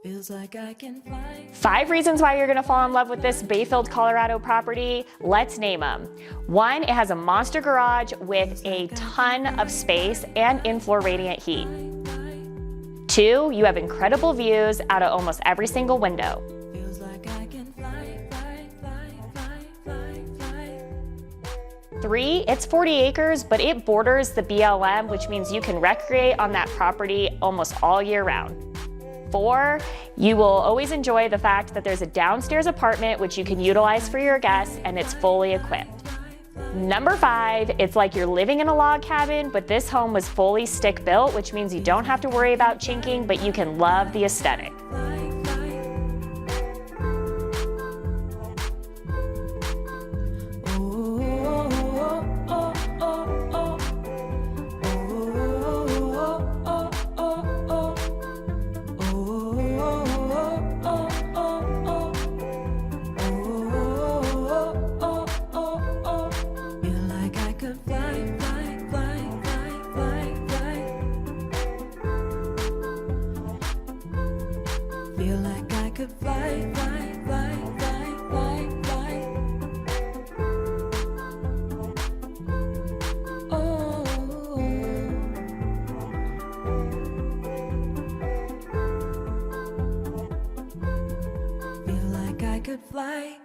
Feels like I can fly. 5 reasons why you're gonna fall in love with this Bayfield, Colorado property. Let's name them. 1, it has a monster garage with a ton of space and in-floor radiant heat. 2, you have incredible views out of almost every single window. Feels like I can fly, fly, fly, fly, fly, fly. 3, it's 40 acres, but it borders the BLM, which means you can recreate on that property almost all year round. 4, you will always enjoy the fact that there's a downstairs apartment which you can utilize for your guests and it's fully equipped. Number 5, it's like you're living in a log cabin, but this home was fully stick built, which means you don't have to worry about chinking, but you can love the aesthetic. Feel like I could fly, fly, fly, fly, fly, fly. Oh, feel like I could fly.